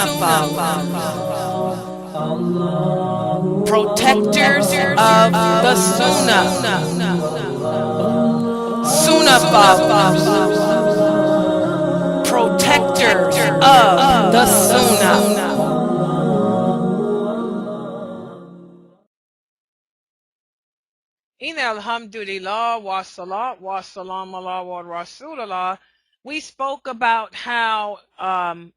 Sunnahfollowers, protectors of the Sunnah, Sunnahfollowers, protectors of the Sunnah. Inna alhamdulillah wa salat wa salam ala wa rasulullah. We spoke about how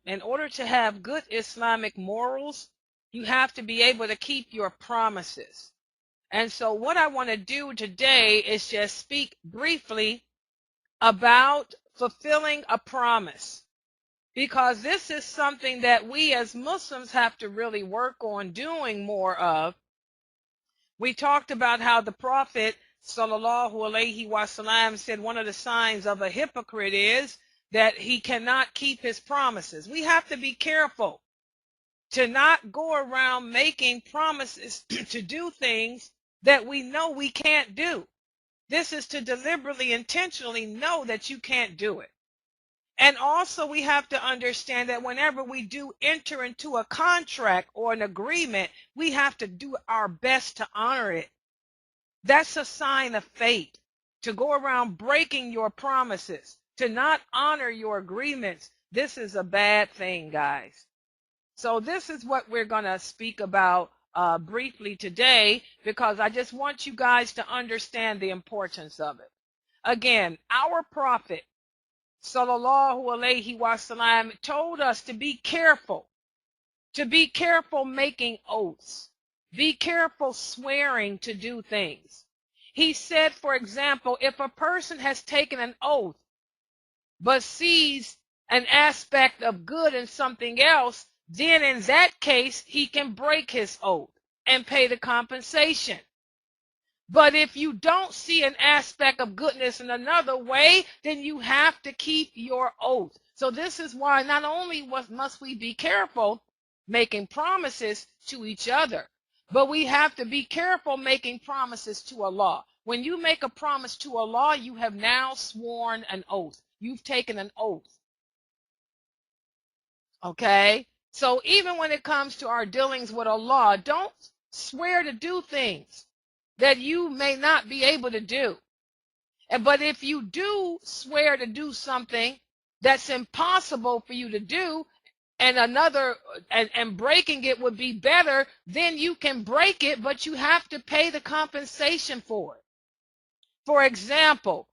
in order to have good Islamic morals, you have to be able to keep your promises. And so what I want to do today is just speak briefly about fulfilling a promise, because this is something that we as Muslims have to really work on doing more of. We talked about how the Prophet sallallahu alaihi wasallam said one of the signs of a hypocrite is that he cannot keep his promises. We have to be careful to not go around making promises to do things that we know we can't do. This is to deliberately, intentionally know that you can't do it. And also we have to understand that whenever we do enter into a contract or an agreement, we have to do our best to honor it. That's a sign of faith. To go around breaking your promises, to not honor your agreements, this is a bad thing, guys. So this is what we're going to speak about briefly today, because I just want you guys to understand the importance of it. Again, our Prophet sallallahu alaihi wasallam told us to be careful making oaths, be careful swearing to do things. He said, for example, if a person has taken an oath but sees an aspect of good in something else, then in that case he can break his oath and pay the compensation. But if you don't see an aspect of goodness in another way, then you have to keep your oath. So this is why not only must we be careful making promises to each other, but we have to be careful making promises to Allah. When you make a promise to Allah, you have now sworn an oath. You've taken an oath. Okay? So even when it comes to our dealings with Allah, don't swear to do things that you may not be able to do. But if you do swear to do something that's impossible for you to do, and breaking it would be better, then you can break it, but you have to pay the compensation for it. For example,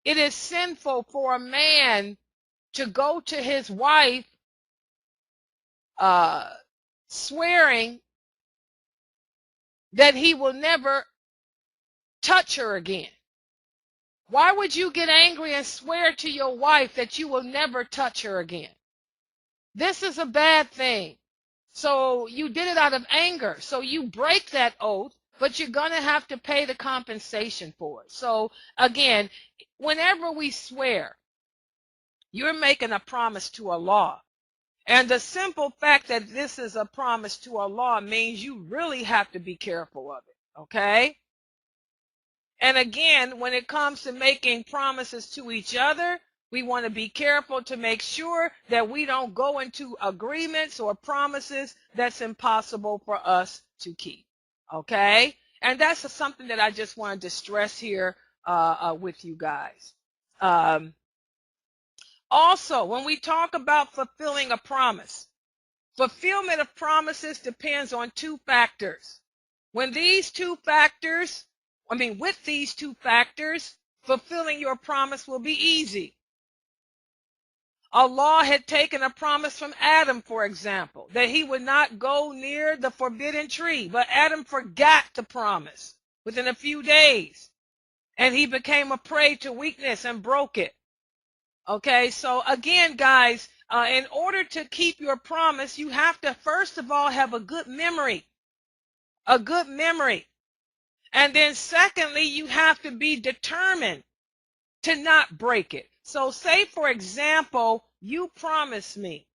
it is sinful for a man to go to his wife swearing that he will never touch her again. Why would you get angry and swear to your wife that you will never touch her again? This is a bad thing. So you did it out of anger. So you break that oath, but you're going to have to pay the compensation for it. So again, whenever we swear, you're making a promise to Allah. And the simple fact that this is a promise to Allah means you really have to be careful of it. Okay? And again, when it comes to making promises to each other, we want to be careful to make sure that we don't go into agreements or promises that's impossible for us to keep. Okay? And that's something that I just wanted to stress here with you guys. Also, when we talk about fulfilling a promise, fulfillment of promises depends on two factors. With these two factors, fulfilling your promise will be easy. Allah had taken a promise from Adam, for example, that he would not go near the forbidden tree, but Adam forgot the promise within a few days, and he became a prey to weakness and broke it. Okay, so again, guys, in order to keep your promise, you have to first of all have a good memory. And then secondly, you have to be determined to not break it. So say, for example, you promise me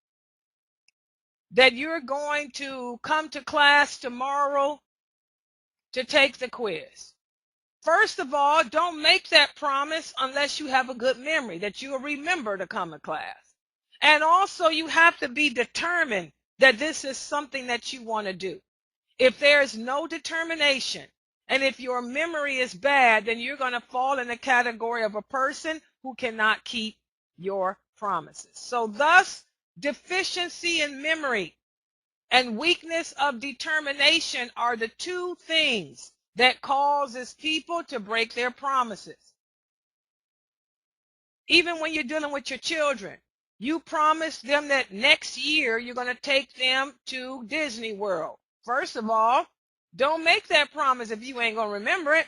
that you're going to come to class tomorrow to take the quiz. First of all, don't make that promise unless you have a good memory that you will remember to come to class. And also, you have to be determined that this is something that you want to do. If there's no determination, and if your memory is bad, then you're going to fall in the category of a person who cannot keep your promises. So thus, deficiency in memory and weakness of determination are the two things that causes people to break their promises. Even when you're dealing with your children, you promised them that next year you're going to take them to Disney World. First of all, don't make that promise if you ain't going to remember it.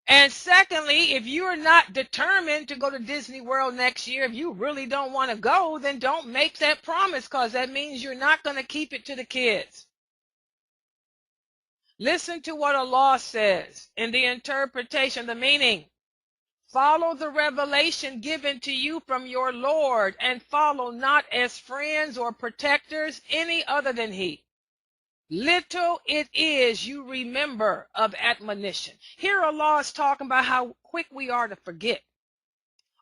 And secondly, if you're not determined to go to Disney World next year, if you really don't want to go, then don't make that promise, because that means you're not going to keep it to the kids. Listen to what Allah says in the interpretation, the meaning. Follow the revelation given to you from your Lord, and follow not as friends or protectors any other than He. Little it is you remember of admonition. Here Allah is talking about how quick we are to forget.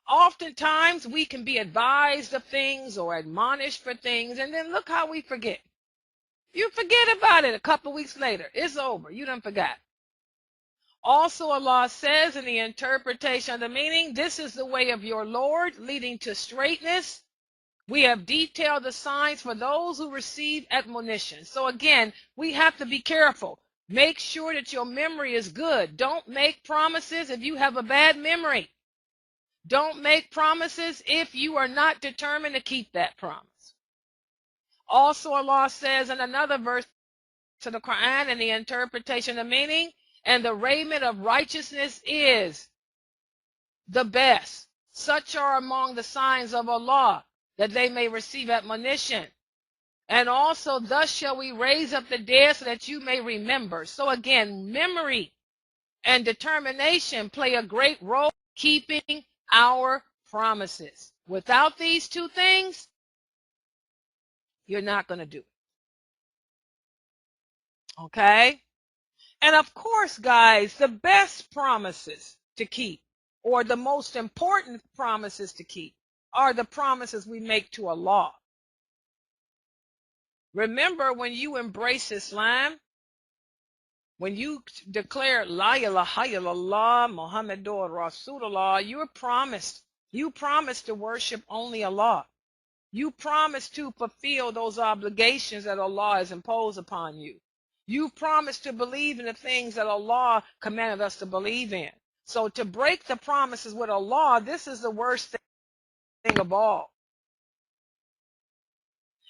Oftentimes we can be advised of things or admonished for things, and then look how we forget. You forget about it a couple weeks later. It's over. You done forgot. Also, Allah says in the interpretation of the meaning, this is the way of your Lord, leading to straightness. We have detailed the signs for those who receive admonition. So again, we have to be careful. Make sure that your memory is good. Don't make promises if you have a bad memory. Don't make promises if you are not determined to keep that promise. Also, Allah says in another verse to the Quran, in the interpretation of the meaning, and the raiment of righteousness is the best. Such are among the signs of Allah, that they may receive admonition. And also, thus shall we raise up the dead, so that you may remember. So again, memory and determination play a great role in keeping our promises. Without these two things, you're not going to do it. Okay? And of course, guys, the best promises to keep, or the most important promises to keep, are the promises we make to Allah. Remember, when you embrace Islam, when you declare La ilaha illallah Muhammadur Rasulullah, you promised to worship only Allah. You promised to fulfill those obligations that Allah has imposed upon you. You promised to believe in the things that Allah commanded us to believe in. So to break the promises with Allah, this is the worst thing of all.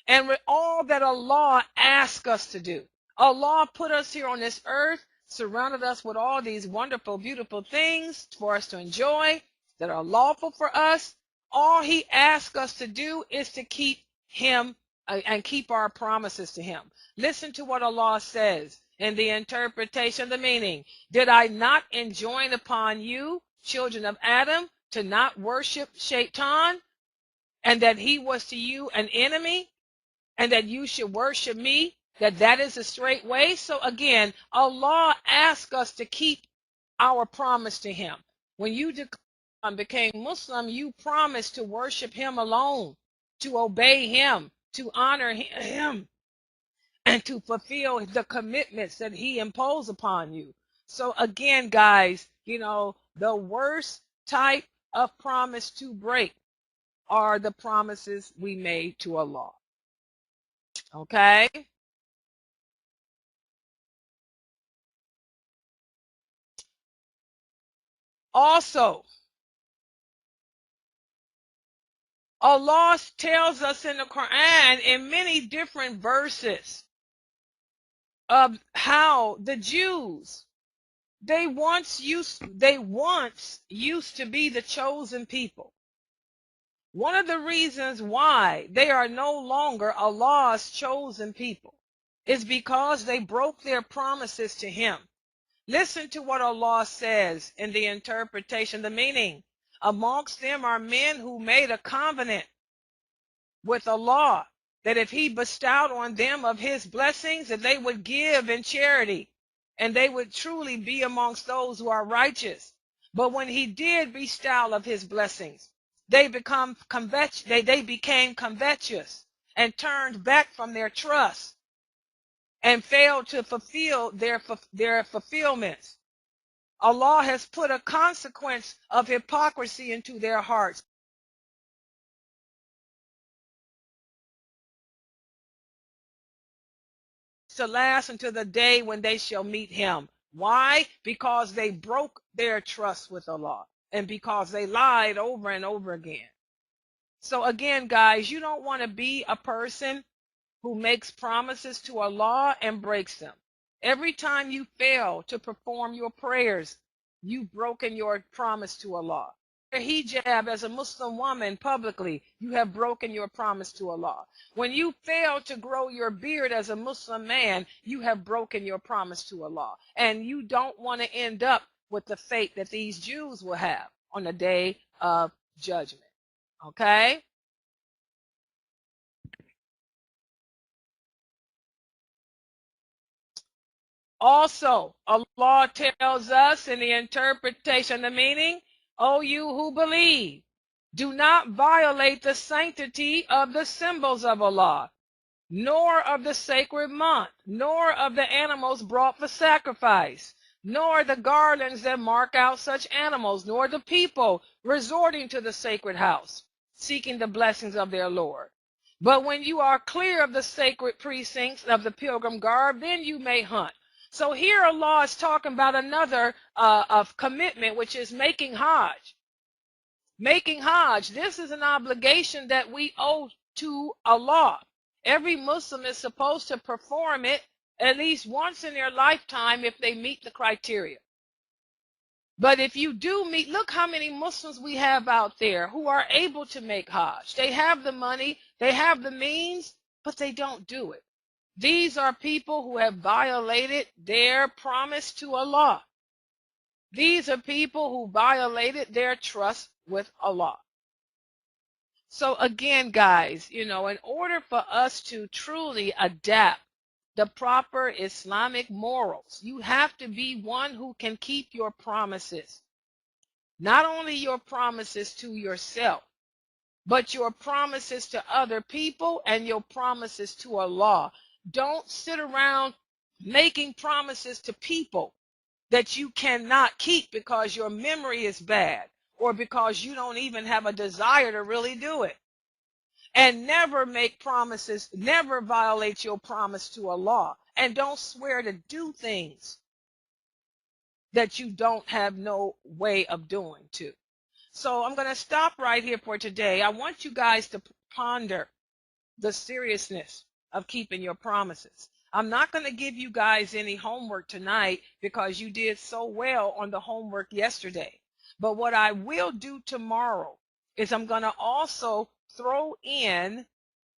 And with all that Allah asks us to do. Allah put us here on this earth, surrounded us with all these wonderful, beautiful things for us to enjoy that are lawful for us. All He asks us to do is to keep Him and keep our promises to Him. Listen to what Allah says in the interpretation of the meaning. Did I not enjoin upon you, children of Adam, to not worship Shaitan, and that he was to you an enemy, and that you should worship me, that is the straight way? So again, Allah asks us to keep our promise to Him. When you became Muslim, you promised to worship Him alone, to obey Him, to honor Him, and to fulfill the commitments that He imposed upon you. So again, guys, the worst type of promise to break are the promises we made to Allah. Okay? Also, Allah tells us in the Quran in many different verses of how the Jews, they once used to be the chosen people. One of the reasons why they are no longer Allah's chosen people is because they broke their promises to Him. Listen to what Allah says in the interpretation, the meaning. Amongst them are men who made a covenant with Allah, that if He bestowed on them of His blessings, that they would give in charity, and they would truly be amongst those who are righteous. But when He did bestow of His blessings, they became covetous, and turned back from their trust and failed to fulfill their fulfillments. Allah has put a consequence of hypocrisy into their hearts to last until the day when they shall meet him. Why? Because they broke their trust with Allah and because they lied over and over again. So again, guys, you don't want to be a person who makes promises to Allah and breaks them. Every time you fail to perform your prayers, you've broken your promise to Allah. Hijab as a Muslim woman publicly, you have broken your promise to Allah. When you fail to grow your beard as a Muslim man, you have broken your promise to Allah. And you don't want to end up with the fate that these Jews will have on the day of judgment. Okay? Also, Allah tells us in the interpretation, the meaning, O you who believe, do not violate the sanctity of the symbols of Allah, nor of the sacred month, nor of the animals brought for sacrifice, nor the garlands that mark out such animals, nor the people resorting to the sacred house, seeking the blessings of their Lord. But when you are clear of the sacred precincts of the pilgrim garb, then you may hunt. So here Allah is talking about another of commitment, which is making Hajj. Making Hajj, this is an obligation that we owe to Allah. Every Muslim is supposed to perform it at least once in their lifetime if they meet the criteria. But if you do meet, look how many Muslims we have out there who are able to make Hajj. They have the money, they have the means, but they don't do it. These are people who have violated their promise to Allah. These are people who violated their trust with Allah. So again, guys, in order for us to truly adapt the proper Islamic morals, you have to be one who can keep your promises. Not only your promises to yourself, but your promises to other people and your promises to Allah. Don't sit around making promises to people that you cannot keep because your memory is bad or because you don't even have a desire to really do it. And never make promises, never violate your promise to Allah. And don't swear to do things that you don't have no way of doing to. So I'm going to stop right here for today. I want you guys to ponder the seriousness of keeping your promises. I'm not going to give you guys any homework tonight because you did so well on the homework yesterday. But what I will do tomorrow is I'm going to also throw in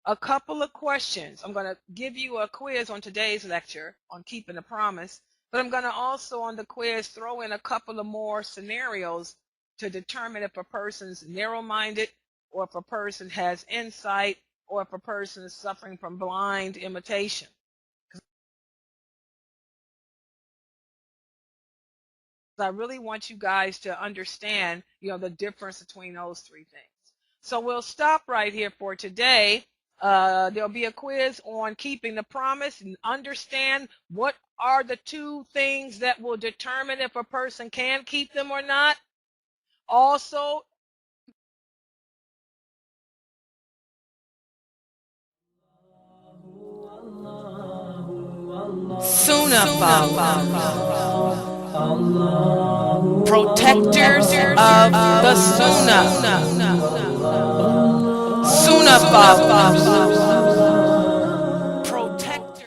a couple of questions. I'm going to give you a quiz on today's lecture on keeping a promise, but I'm going to also on the quiz throw in a couple of more scenarios to determine if a person's narrow-minded or if a person has insight or if a person is suffering from blind imitation. I really want you guys to understand, the difference between those three things. So we'll stop right here for today. There'll be a quiz on keeping the promise and understand what are the two things that will determine if a person can keep them or not. Also, Sunnahfollowers, protectors of the Sunnah. Sunnahfollowers.